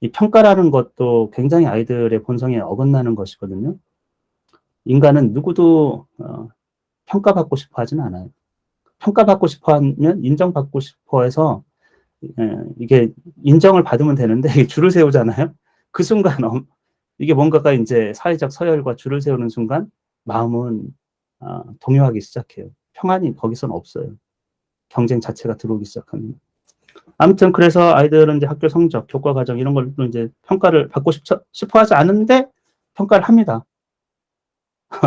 이 평가라는 것도 굉장히 아이들의 본성에 어긋나는 것이거든요. 인간은 누구도 평가받고 싶어 하지는 않아요. 평가받고 싶어 하면 인정받고 싶어 해서 이게 인정을 받으면 되는데 줄을 세우잖아요. 그 순간 이게 뭔가가 인제 사회적 서열과 줄을 세우는 순간 마음은 동요하기 시작해요. 평안이 거기서는 없어요. 경쟁 자체가 들어오기 시작하면. 아무튼 그래서 아이들은 이제 학교 성적, 교과 과정 이런 걸로 인제 평가를 받고 싶어 하지 않은데 평가를 합니다.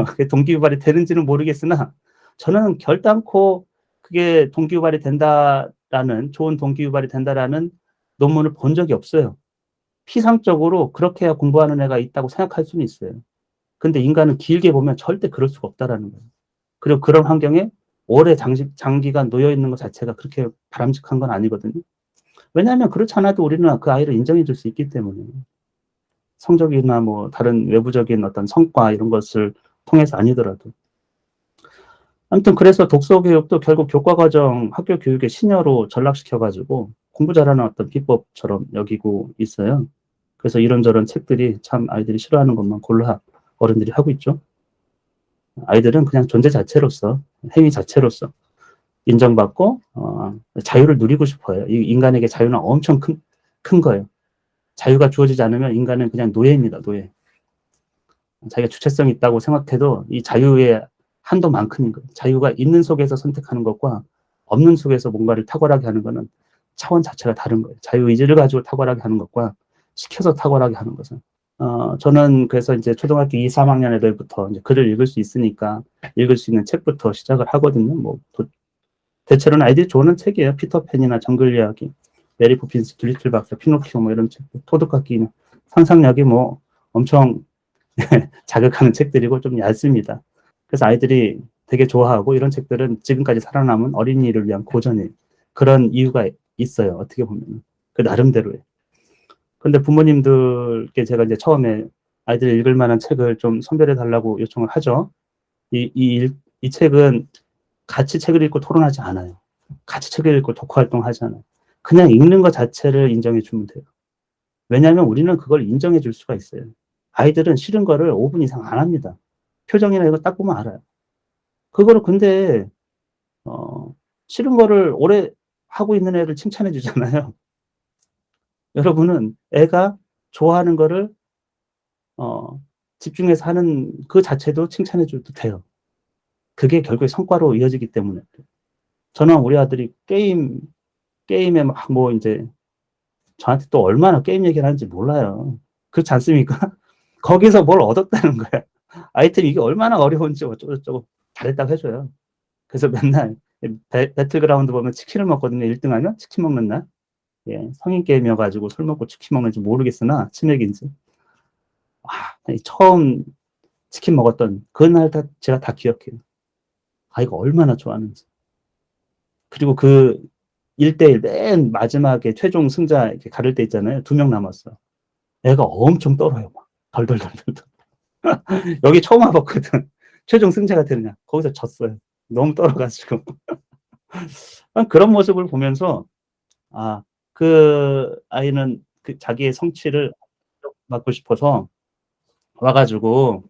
그게 동기유발이 되는지는 모르겠으나 저는 결단코 그게 동기유발이 된다라는 좋은 동기유발이 된다라는 논문을 본 적이 없어요. 피상적으로 그렇게 해야 공부하는 애가 있다고 생각할 수는 있어요. 근데 인간은 길게 보면 절대 그럴 수가 없다라는 거예요. 그리고 그런 환경에 오래 장기간 놓여 있는 것 자체가 그렇게 바람직한 건 아니거든요. 왜냐하면 그렇지 않아도 우리는 그 아이를 인정해 줄 수 있기 때문에. 성적이나 뭐 다른 외부적인 어떤 성과 이런 것을 통해서 아니더라도. 아무튼 그래서 독서 교육도 결국 교과 과정 학교 교육의 시녀로 전락시켜 가지고 공부 잘하는 어떤 비법처럼 여기고 있어요. 그래서 이런저런 책들이 참 아이들이 싫어하는 것만 골라 어른들이 하고 있죠. 아이들은 그냥 존재 자체로서, 행위 자체로서 인정받고 자유를 누리고 싶어요. 이 인간에게 자유는 엄청 큰 거예요. 자유가 주어지지 않으면 인간은 그냥 노예입니다, 노예. 자기가 주체성이 있다고 생각해도 이 자유의 한도만큼인 거예요. 자유가 있는 속에서 선택하는 것과 없는 속에서 뭔가를 탁월하게 하는 거는 차원 자체가 다른 거예요. 자유의지를 가지고 탁월하게 하는 것과 시켜서 탁월하게 하는 것은. 저는 그래서 이제 초등학교 2, 3학년 애들부터 이제 글을 읽을 수 있으니까 읽을 수 있는 책부터 시작을 하거든요. 뭐, 대체로는 아이들이 좋아하는 책이에요. 피터팬이나 정글 이야기, 메리 포핀스, 리틀 박사, 피노키오 뭐 이런 책, 토드깎이 상상력이 뭐 엄청 자극하는 책들이고 좀 얇습니다. 그래서 아이들이 되게 좋아하고 이런 책들은 지금까지 살아남은 어린이를 위한 고전이에요. 그런 이유가 있어요. 어떻게 보면. 그 나름대로의. 근데 부모님들께 제가 이제 처음에 아이들이 읽을 만한 책을 좀 선별해 달라고 요청을 하죠. 이 책은 같이 책을 읽고 토론하지 않아요. 같이 책을 읽고 독후 활동하지 않아요. 그냥 읽는 것 자체를 인정해 주면 돼요. 왜냐하면 우리는 그걸 인정해 줄 수가 있어요. 아이들은 싫은 거를 5분 이상 안 합니다. 표정이나 이거 딱 보면 알아요. 그거를 근데 어 싫은 거를 오래 하고 있는 애를 칭찬해 주잖아요. 여러분은 애가 좋아하는 거를 어 집중해서 하는 그 자체도 칭찬해 줘도 돼요. 그게 결국에 성과로 이어지기 때문에. 저는 우리 아들이 게임에 막 뭐 인제 저한테 또 얼마나 게임 얘기를 하는지 몰라요. 그렇지 않습니까? 거기서 뭘 얻었다는 거야. 아이템이 이게 얼마나 어려운지 어쩌고저쩌고 잘했다고 해 줘요. 그래서 맨날 배틀그라운드 보면 치킨을 먹거든요. 1 등하면 치킨 먹는 날. 예. 성인 게임이어 가지고 술 먹고 치킨 먹는지 모르겠으나 치맥인지. 이 처음 치킨 먹었던 그날 제가 다 기억해요. 아이가 얼마나 좋아하는지. 그리고 그 1대1 맨 마지막에 최종 승자 이렇게 가를 때 있잖아요. 2명 남았어. 애가 엄청 떨어요 막. 덜덜덜덜덜. 여기 처음 와 봤거든. 최종 승자가 되느냐. 거기서 졌어요. 너무 떨어 가지고. 그런 모습을 보면서 아 그 아이는 그 자기의 성취를 받고 싶어서 와 가지고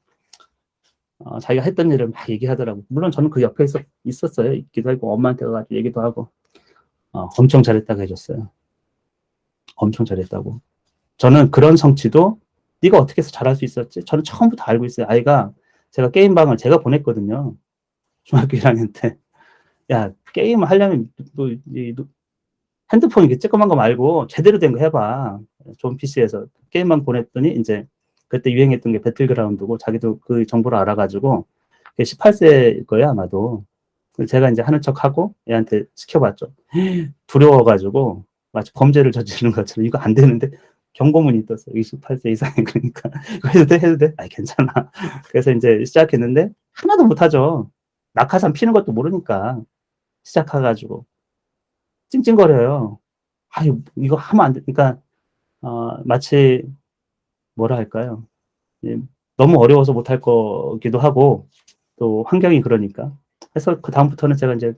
자기가 했던 일을 막 얘기하더라고요. 물론 저는 그 옆에 있었어요. 있기도 하고 엄마한테 가 가지고 얘기도 하고 엄청 잘했다고 해 줬어요. 엄청 잘했다고. 저는 그런 성취도 "네가 어떻게 해서 잘할 수 있었지?" 저는 처음부터 알고 있어요. 아이가 제가 게임방을 제가 보냈거든요. 중학교 1 학년 때. "야 게임을 하려면 너 이 너 핸드폰 이렇게 쬐끄만 거 말고 제대로 된 거 해 봐." 좋은 PC에서 게임방 보냈더니 인제 그때 유행했던 게 배틀그라운드고 자기도 그 정보를 알아 가지고 걔 18 세일 거예요 아마도. 그래서 제가 인제 하는 척하고 애한테 시켜 봤죠. 두려워 가지고 마치 범죄를 저지르는 것처럼 "이거 안 되는데." 경고문이 떴어요. "28세 이상이 그러니까 "이거 해도 돼? 해도 돼?" "아이 괜찮아." 그래서 인제 시작했는데 하나도 못하죠. 낙하산 피는 것도 모르니까 시작해 가지고 찡찡거려요. 이거 하면 안 돼." 그러니까 마치 뭐라 할까요? 예 너무 어려워서 못할 거기도 하고 또 환경이 그러니까. 그래서 그다음부터는 제가 인제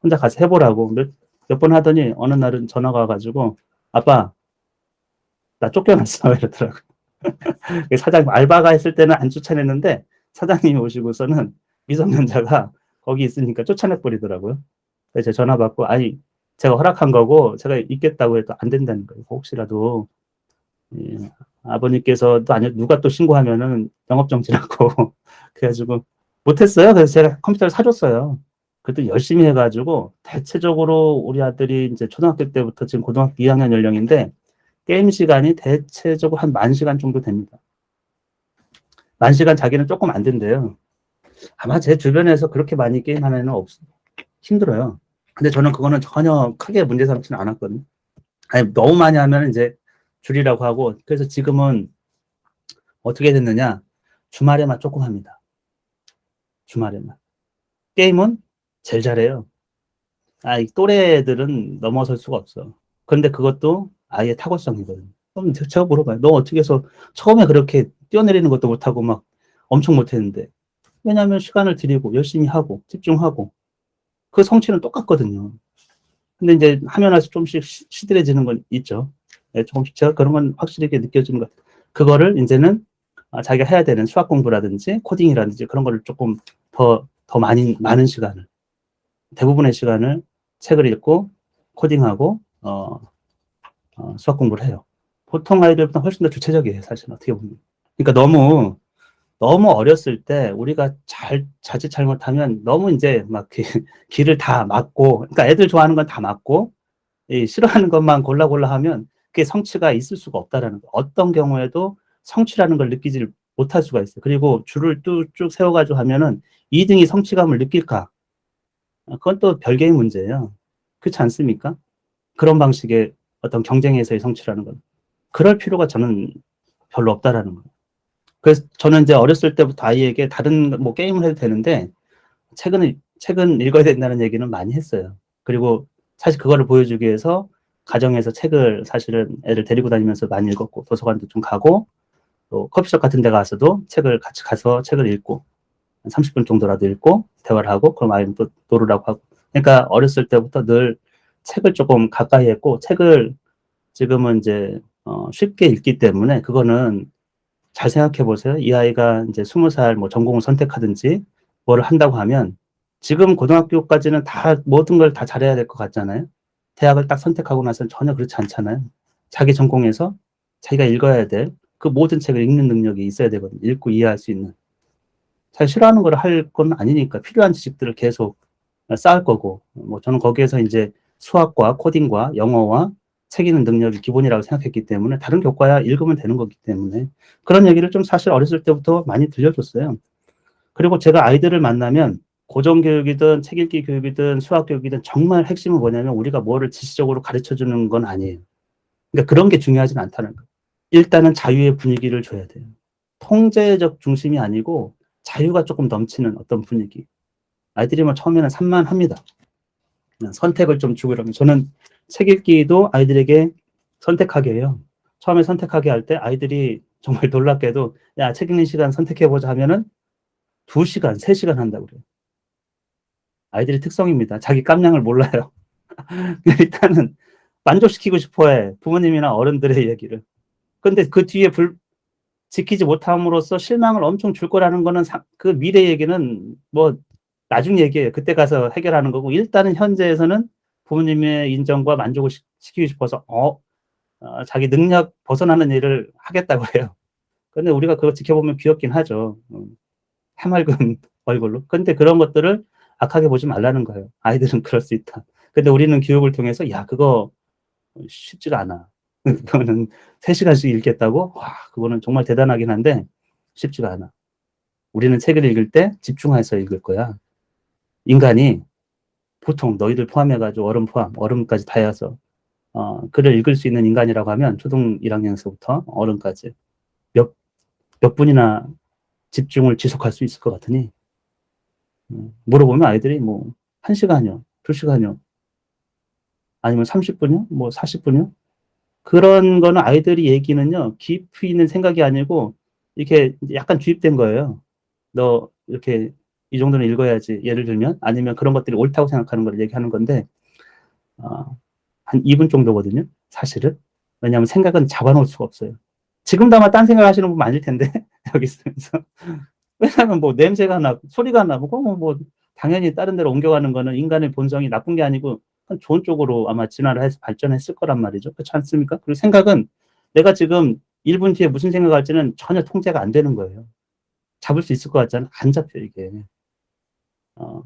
혼자 가서 해 보라고 몇 번 하더니 어느 날은 전화가 와 가지고 "아빠 나 쫓겨났어 이러더라고요. 사장 알바가 했을 때는 안 쫓아냈는데 사장님이 오시고서는 미성년자가 거기 있으니까 쫓아내 버리더라고요. 그래서 제가 전화 받고 아니 제가 허락한 거고 제가 있겠다고 해도 안 된다는 거예요. 혹시라도 예, 아버님께서도 아니 누가 또 신고하면은 영업정지라고 그래가지고 못했어요. 그래서 제가 컴퓨터를 사줬어요. 그때 열심히 해가지고 대체적으로 우리 아들이 이제 초등학교 때부터 지금 고등학교 2학년 연령인데 게임 시간이 대체적으로 한 10,000시간 정도 됩니다. 10,000시간 자기는 조금 안 된대요. 아마 제 주변에서 그렇게 많이 게임하는 애는 힘들어요. 근데 저는 그거는 전혀 크게 문제 삼지는 않았거든요. 아니, 너무 많이 하면 이제 줄이라고 하고, 그래서 지금은 어떻게 됐느냐. 주말에만 조금 합니다. 주말에만. 게임은 제일 잘해요. 이 또래 애들은 넘어설 수가 없어. 그런데 그것도 아예 타고성이거든요. 그럼 제가 물어봐요. 너 어떻게 해서 처음에 그렇게 뛰어내리는 것도 못하고 막 엄청 못했는데. 왜냐하면 시간을 들이고 열심히 하고 집중하고 그 성취는 똑같거든요. 근데 이제 하면 할수록 좀씩 시들해지는 건 있죠. 네, 조금씩 제가 그런 건 확실히 느껴지는 것 같아요. 그거를 이제는 자기가 해야 되는 수학 공부라든지 코딩이라든지 그런 거를 조금 더 많은 시간을, 대부분의 시간을 책을 읽고 코딩하고, 수학 공부를 해요. 보통 아이들보다 훨씬 더 주체적이에요, 사실 어떻게 보면. 그러니까 너무 어렸을 때 우리가 자칫 잘못하면 너무 이제 막 길을 다 막고, 그러니까 애들 좋아하는 건 다 막고, 싫어하는 것만 골라 하면 그게 성취가 있을 수가 없다라는 거. 어떤 경우에도 성취라는 걸 느끼지 못할 수가 있어요. 그리고 줄을 쭉 세워가지고 하면은 2등이 성취감을 느낄까? 그건 또 별개의 문제예요. 그렇지 않습니까? 그런 방식의 어떤 경쟁에서의 성취라는 건. 그럴 필요가 저는 별로 없다라는 거예요. 그래서 저는 이제 어렸을 때부터 아이에게 다른 뭐 게임을 해도 되는데 책은 읽어야 된다는 얘기는 많이 했어요. 그리고 사실 그거를 보여주기 위해서 가정에서 책을 사실은 애를 데리고 다니면서 많이 읽었고 도서관도 좀 가고 또 커피숍 같은 데 가서도 책을 같이 가서 책을 읽고 30분 정도라도 읽고 대화를 하고 그럼 아이는 또 놀으라고 하고 그러니까 어렸을 때부터 늘 책을 조금 가까이 했고 책을 지금은 이제 쉽게 읽기 때문에 그거는 잘 생각해 보세요. 이 아이가 이제 20살 뭐 전공을 선택하든지 뭐를 한다고 하면 지금 고등학교까지는 다 모든 걸 다 잘해야 될 것 같잖아요. 대학을 딱 선택하고 나서는 전혀 그렇지 않잖아요. 자기 전공에서 자기가 읽어야 될 그 모든 책을 읽는 능력이 있어야 되거든요. 읽고 이해할 수 있는. 자기 싫어하는 걸 할 건 아니니까 필요한 지식들을 계속 쌓을 거고 뭐 저는 거기에서 이제 수학과 코딩과 영어와 책 읽는 능력이 기본이라고 생각했기 때문에 다른 교과야 읽으면 되는 거기 때문에 그런 얘기를 좀 사실 어렸을 때부터 많이 들려줬어요. 그리고 제가 아이들을 만나면 고정교육이든 책 읽기 교육이든 수학 교육이든 정말 핵심은 뭐냐면 우리가 뭐를 지시적으로 가르쳐 주는 건 아니에요. 그러니까 그런 게 중요하진 않다는 거예요. 일단은 자유의 분위기를 줘야 돼요. 통제적 중심이 아니고 자유가 조금 넘치는 어떤 분위기. 아이들이 뭐 처음에는 산만합니다. 그냥 선택을 좀 주고 이러면 저는 책 읽기도 아이들에게 선택하게 해요. 처음에 선택하게 할 때 아이들이 정말 놀랍게도 야, 책 읽는 시간 선택해보자 하면은 2시간, 3시간 한다고 그래요. 아이들의 특성입니다. 자기 깜냥을 몰라요. 일단은 만족시키고 싶어 해. 부모님이나 어른들의 얘기를. 근데 그 뒤에 지키지 못함으로써 실망을 엄청 줄 거라는 거는 그 미래 얘기는 뭐 나중 얘기예요. 그때 가서 해결하는 거고 일단은 현재에서는 부모님의 인정과 만족을 시키고 싶어서 자기 능력 벗어나는 일을 하겠다고 해요. 근데 우리가 그거 지켜보면 귀엽긴 하죠. 해맑은 얼굴로. 근데 그런 것들을 악하게 보지 말라는 거예요. 아이들은 그럴 수 있다. 근데 우리는 교육을 통해서 야 그거 쉽지가 않아. 그거는 3시간씩 읽겠다고? 와 그거는 정말 대단하긴 한데 쉽지가 않아. 우리는 책을 읽을 때 집중해서 읽을 거야. 인간이 보통 너희들 포함해 가지고 어른까지 다 해서 글을 읽을 수 있는 인간이라고 하면 초등 1학년에서부터 어른까지 몇 몇 분이나 집중을 지속할 수 있을 것 같으니 물어보면 아이들이 뭐 1시간이요, 2시간이요, 아니면 30분이요, 뭐 40분이요. 그런 거는 아이들이 얘기는요 깊이 있는 생각이 아니고 이렇게 약간 주입된 거예요. 너 이렇게 이 정도는 읽어야지. 예를 들면 아니면 그런 것들이 옳다고 생각하는 걸 얘기하는 건데 한 2분 정도거든요. 사실은 왜냐하면 생각은 잡아놓을 수가 없어요. 지금도 아마 딴 생각하시는 분 많을 텐데 여기 있으면서. 왜냐하면 뭐 냄새가 나고 소리가 나고 뭐 당연히 다른 데로 옮겨가는 거는 인간의 본성이 나쁜 게 아니고 좋은 쪽으로 아마 진화를 해서 발전했을 거란 말이죠. 그렇지 않습니까? 그리고 생각은 내가 지금 1분 뒤에 무슨 생각할지는 전혀 통제가 안 되는 거예요. 잡을 수 있을 것 같지 않아? 안 잡혀 이게.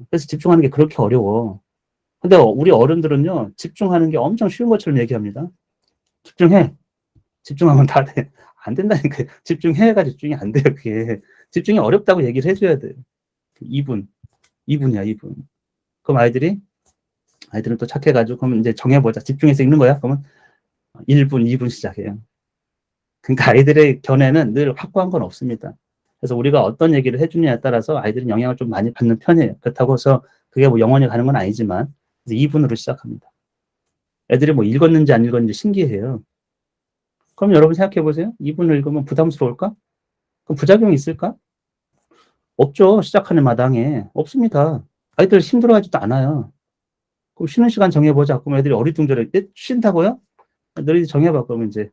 그래서 집중하는 게 그렇게 어려워. 근데 우리 어른들은요, 집중하는 게 엄청 쉬운 것처럼 얘기합니다. 집중해. 집중하면 다 돼. 안 된다니까요. 집중해가 집중이 안 돼요, 그게. 집중이 어렵다고 얘기를 해줘야 돼요. 2분. 2분이야, 2분. 그럼 아이들은 또 착해가지고, 그러면 이제 정해보자. 집중해서 읽는 거야? 그러면 1분, 2분 시작해요. 그러니까 아이들의 견해는 늘 확고한 건 없습니다. 그래서 우리가 어떤 얘기를 해주느냐에 따라서 아이들은 영향을 좀 많이 받는 편이에요. 그렇다고 해서 그게 뭐 영원히 가는 건 아니지만, 2분으로 시작합니다. 애들이 뭐 읽었는지 안 읽었는지 신기해요. 그럼 여러분 생각해 보세요. 2분을 읽으면 부담스러울까? 그럼 부작용이 있을까? 없죠. 시작하는 마당에. 없습니다. 아이들 힘들어하지도 않아요. 그럼 쉬는 시간 정해보자. 그럼 애들이 어리둥절해. 쉰다고요? 너희들 정해봐. 그러면 이제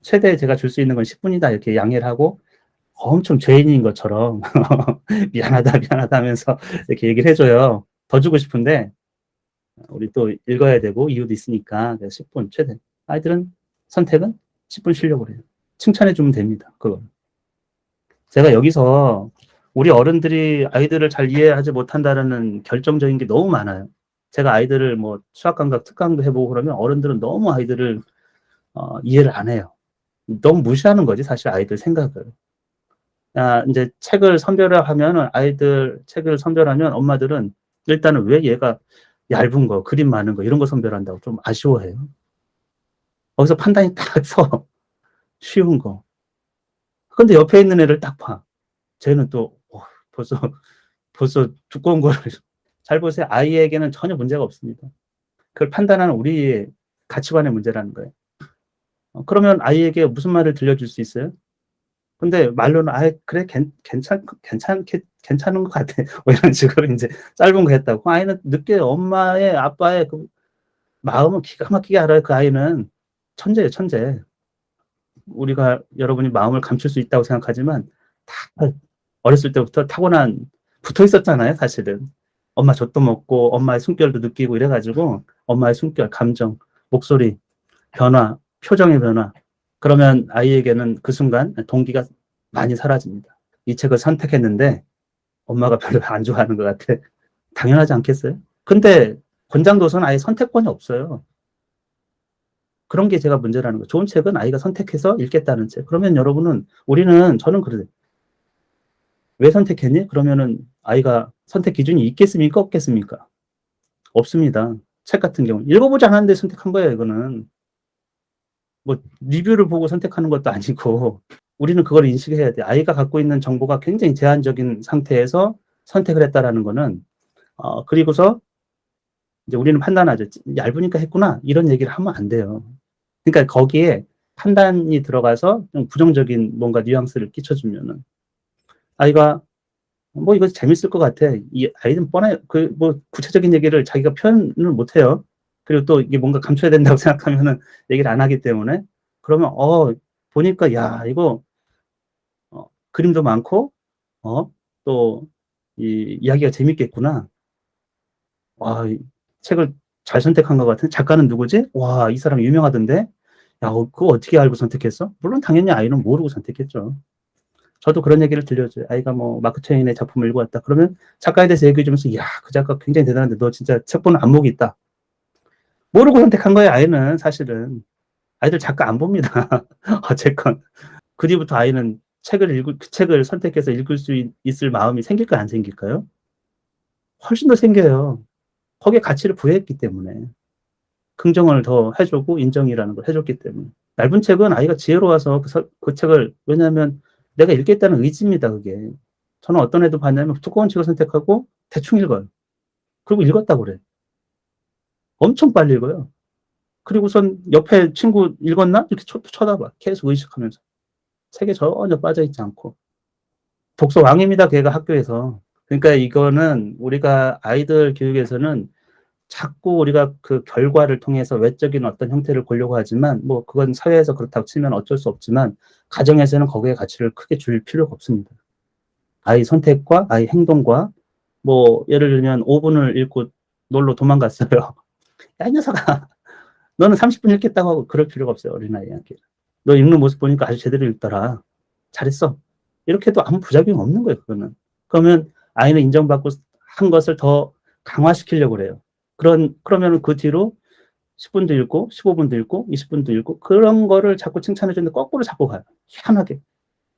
최대 제가 줄 수 있는 건 10분이다. 이렇게 양해를 하고 엄청 죄인인 것처럼 미안하다, 미안하다 하면서 이렇게 얘기를 해줘요. 더 주고 싶은데 우리 또 읽어야 되고 이유도 있으니까 10분 최대. 아이들은 선택은 10분 쉬려고 그래요. 칭찬해주면 됩니다. 그거. 제가 여기서 우리 어른들이 아이들을 잘 이해하지 못한다는 결정적인 게 너무 많아요. 제가 아이들을 뭐 수학감각 특강도 해보고 그러면 어른들은 너무 아이들을 이해를 안 해요. 너무 무시하는 거지 사실 아이들 생각을. 이제 책을 선별하면 아이들 책을 선별하면 엄마들은 일단은 왜 얘가 얇은 거, 그림 많은 거 이런 거 선별한다고 좀 아쉬워해요. 거기서 판단이 딱 서. 쉬운 거. 근데 옆에 있는 애를 딱 봐. 쟤는 또 벌써 두꺼운 거를 잘 보세요. 아이에게는 전혀 문제가 없습니다. 그걸 판단하는 우리의 가치관의 문제라는 거예요. 그러면 아이에게 무슨 말을 들려줄 수 있어요? 근데 말로는 그래 괜찮은 것 같아. 뭐 이런 식으로 이제 짧은 거 했다고. 아이는 늦게 엄마의 아빠의 그 마음은 기가 막히게 알아요. 그 아이는 천재예요, 천재. 우리가 여러분이 마음을 감출 수 있다고 생각하지만 다 어렸을 때부터 타고난 붙어 있었잖아요, 사실은. 엄마 젖도 먹고 엄마의 숨결도 느끼고 이래가지고 엄마의 숨결, 감정, 목소리, 변화, 표정의 변화. 그러면 아이에게는 그 순간 동기가 많이 사라집니다. 이 책을 선택했는데 엄마가 별로 안 좋아하는 것 같아. 당연하지 않겠어요? 근데 권장도서는 아예 선택권이 없어요. 그런 게 제가 문제라는 거예요. 좋은 책은 아이가 선택해서 읽겠다는 책. 그러면 여러분은, 저는 그래요. 왜 선택했니? 그러면은 아이가 선택 기준이 있겠습니까? 없겠습니까? 없습니다. 책 같은 경우는. 읽어보지 않았는데 선택한 거예요, 이거는. 뭐, 리뷰를 보고 선택하는 것도 아니고, 우리는 그걸 인식해야 돼. 아이가 갖고 있는 정보가 굉장히 제한적인 상태에서 선택을 했다라는 거는, 그리고서 이제 우리는 판단하죠. 얇으니까 했구나. 이런 얘기를 하면 안 돼요. 그러니까 거기에 판단이 들어가서 좀 부정적인 뭔가 뉘앙스를 끼쳐주면은 아이가 뭐 이거 재밌을 것 같아. 이 아이는 뻔해. 그 뭐 구체적인 얘기를 자기가 표현을 못 해요. 그리고 또 이게 뭔가 감춰야 된다고 생각하면은 얘기를 안 하기 때문에 그러면 보니까 야 이거 그림도 많고 또 이 이야기가 재밌겠구나. 와, 이 책을 잘 선택한 것 같은. 작가는 누구지? 와, 이 사람 유명하던데. 야, 그거 어떻게 알고 선택했어? 물론 당연히 아이는 모르고 선택했죠. 저도 그런 얘기를 들려줘요. 아이가 뭐 마크 트웨인의 작품을 읽어왔다. 그러면 작가에 대해서 얘기해 주면서 야, 그 작가 굉장히 대단한데 너 진짜 책 보는 안목이 있다. 모르고 선택한 거예요, 아이는 사실은. 아이들 작가 안 봅니다. 어쨌건. 그 뒤부터 아이는 그 책을 선택해서 읽을 수 있을 마음이 생길까요, 안 생길까요? 훨씬 더 생겨요. 거기에 가치를 부여했기 때문에. 긍정을 더 해주고 인정이라는 걸 해줬기 때문에. 얇은 책은 아이가 지혜로워서 그 책을, 왜냐하면 내가 읽겠다는 의지입니다, 그게. 저는 어떤 애도 봤냐면 두꺼운 책을 선택하고 대충 읽어요. 그리고 읽었다고 그래. 엄청 빨리 읽어요. 그리고선 옆에 친구 읽었나? 이렇게 쳐다봐. 계속 의식하면서. 책에 전혀 빠져있지 않고. 독서 왕입니다, 걔가 학교에서. 그러니까 이거는 우리가 아이들 교육에서는 자꾸 우리가 그 결과를 통해서 외적인 어떤 형태를 보려고 하지만 뭐 그건 사회에서 그렇다고 치면 어쩔 수 없지만 가정에서는 거기에 가치를 크게 줄 필요가 없습니다. 아이 선택과 아이 행동과 뭐 예를 들면 5분을 읽고 놀러 도망갔어요. 야, 이 녀석아. 너는 30분 읽겠다고 하고 그럴 필요가 없어요. 어린아이한테. 너 읽는 모습 보니까 아주 제대로 읽더라. 잘했어. 이렇게 해도 아무 부작용이 없는 거예요. 그거는. 그러면 아이는 인정받고 한 것을 더 강화시키려고 그래요. 그러면 그 뒤로 10분도 읽고 15분도 읽고 20분도 읽고 그런 거를 자꾸 칭찬해 주는데 거꾸로 자꾸 가요. 희한하게.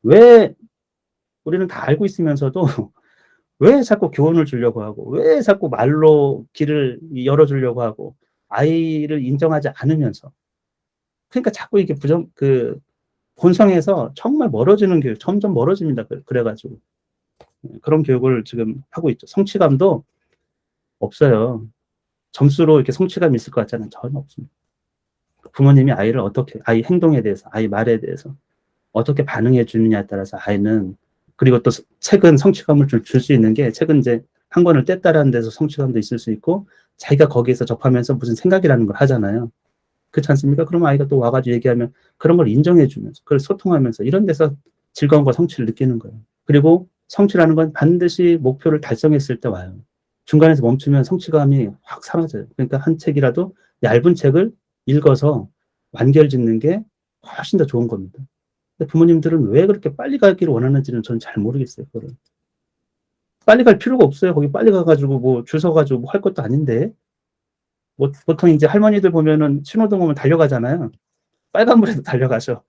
왜 우리는 다 알고 있으면서도 왜 자꾸 교훈을 주려고 하고 왜 자꾸 말로 길을 열어주려고 하고 아이를 인정하지 않으면서 그러니까 자꾸 이게 본성에서 정말 멀어지는 교육, 점점 멀어집니다. 그래가지고 그런 교육을 지금 하고 있죠. 성취감도 없어요. 점수로 이렇게 성취감 있을 것 같지는 전혀 없습니다. 부모님이 아이를 어떻게, 아이 행동에 대해서, 아이 말에 대해서 어떻게 반응해 주느냐에 따라서 아이는, 그리고 또 책은 성취감을 줄 수 있는 게, 책은 이제 한 권을 뗐다라는 데서 성취감도 있을 수 있고, 자기가 거기에서 접하면서 무슨 생각이라는 걸 하잖아요. 그렇지 않습니까? 그러면 아이가 또 와가지고 얘기하면 그런 걸 인정해 주면서, 그걸 소통하면서 이런 데서 즐거움과 성취를 느끼는 거예요. 그리고 성취라는 건 반드시 목표를 달성했을 때 와요. 중간에서 멈추면 성취감이 확 사라져요. 그러니까 한 책이라도 얇은 책을 읽어서 완결 짓는 게 훨씬 더 좋은 겁니다. 근데 부모님들은 왜 그렇게 빨리 가기를 원하는지는 저는 잘 모르겠어요. 그거를. 빨리 갈 필요가 없어요. 거기 빨리 가가지고 뭐 줄 서가지고 뭐 할 것도 아닌데. 뭐 보통 이제 할머니들 보면은 신호등 오면 달려가잖아요. 빨간불에도 달려가죠.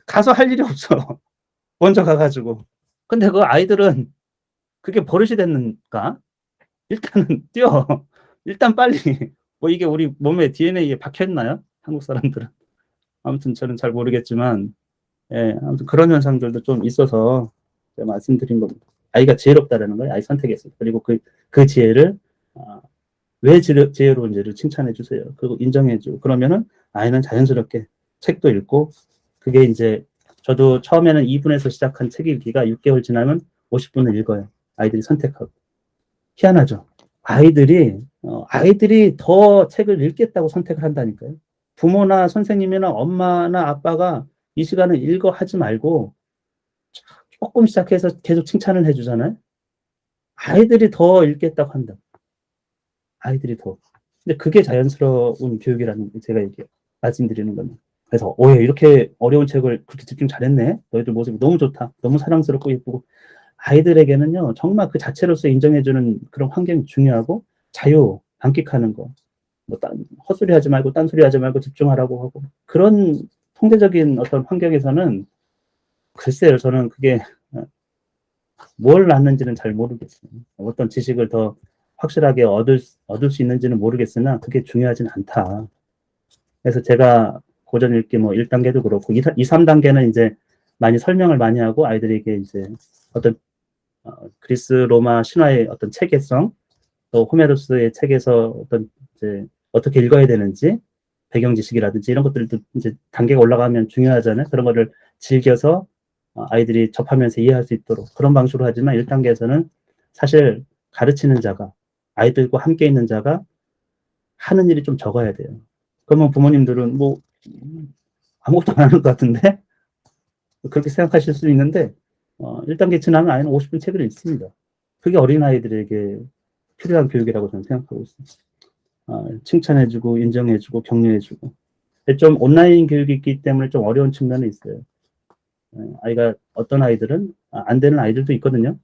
가서 할 일이 없어. 먼저 가가지고. 근데 그 아이들은 그게 버릇이 됐는가? 일단은 뛰어. 일단 빨리. 뭐 이게 우리 몸에 DNA에 박혀있나요? 한국 사람들은. 아무튼 저는 잘 모르겠지만, 예, 아무튼 그런 현상들도 좀 있어서 제가 말씀드린 겁니다. 아이가 지혜롭다라는 거예요. 아이 선택에서. 그리고 그 지혜를, 왜 지혜로운지를 칭찬해 주세요. 그리고 인정해 주고. 그러면은 아이는 자연스럽게 책도 읽고, 그게 이제 저도 처음에는 2분에서 시작한 책 읽기가 6개월 지나면 50분을 읽어요. 아이들이 선택하고. 희한하죠. 아이들이 더 책을 읽겠다고 선택을 한다니까요. 부모나 선생님이나 엄마나 아빠가 이 시간을 읽어 하지 말고 조금 시작해서 계속 칭찬을 해주잖아요. 아이들이 더 읽겠다고 한다. 아이들이 더. 근데 그게 자연스러운 교육이라는 게 제가 말씀드리는 겁니다. 그래서 이렇게 어려운 책을 그렇게 집중 잘했네. 너희들 모습이 너무 좋다. 너무 사랑스럽고 예쁘고. 아이들에게는요, 정말 그 자체로서 인정해주는 그런 환경이 중요하고, 자유, 만끽하는 거, 뭐, 헛소리 하지 말고, 딴소리 하지 말고, 집중하라고 하고, 그런 통제적인 어떤 환경에서는, 글쎄요, 저는 그게 뭘 낳는지는 잘 모르겠어요. 어떤 지식을 더 확실하게 얻을 수 있는지는 모르겠으나, 그게 중요하진 않다. 그래서 제가 고전 읽기 뭐 1단계도 그렇고, 2, 3단계는 이제 많이 설명을 많이 하고, 아이들에게 이제 어떤 그리스 로마 신화의 어떤 체계성, 또 호메로스의 책에서 어떤 이제 어떻게 읽어야 되는지, 배경 지식이라든지 이런 것들도 이제 단계가 올라가면 중요하잖아요. 그런 거를 즐겨서 아이들이 접하면서 이해할 수 있도록 그런 방식으로 하지만 1단계에서는 사실 가르치는 자가, 아이들과 함께 있는 자가 하는 일이 좀 적어야 돼요. 그러면 부모님들은 뭐 아무것도 안 하는 것 같은데 그렇게 생각하실 수 있는데 1단계 지나면 아이는 50분 책을 읽습니다. 그게 어린아이들에게 필요한 교육이라고 저는 생각하고 있습니다. 칭찬해주고 인정해주고 격려해주고. 좀 온라인 교육이 있기 때문에 좀 어려운 측면이 있어요. 아이가 어떤 아이들은 안 되는 아이들도 있거든요.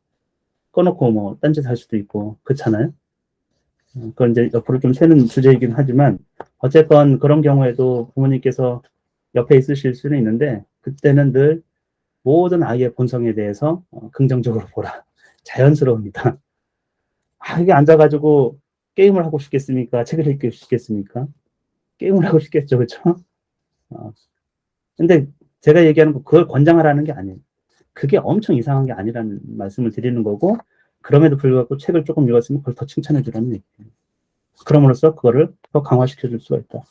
꺼놓고 뭐 딴짓 할 수도 있고 그렇잖아요. 그건 이제 옆으로 좀 새는 주제이긴 하지만 어쨌건 그런 경우에도 부모님께서 옆에 있으실 수는 있는데 그때는 늘 모든 아이의 본성에 대해서 긍정적으로 보라. 자연스러웁니다. 이게 앉아가지고 게임을 하고 싶겠습니까? 책을 읽고 싶겠습니까? 게임을 하고 싶겠죠, 그렇죠? 근데 제가 얘기하는 거 그걸 권장하라는 게 아니에요. 그게 엄청 이상한 게 아니라는 말씀을 드리는 거고 그럼에도 불구하고 책을 조금 읽었으면 그걸 더 칭찬해 주라는 얘기예요. 그럼으로써 그거를 더 강화시켜 줄 수가 있다.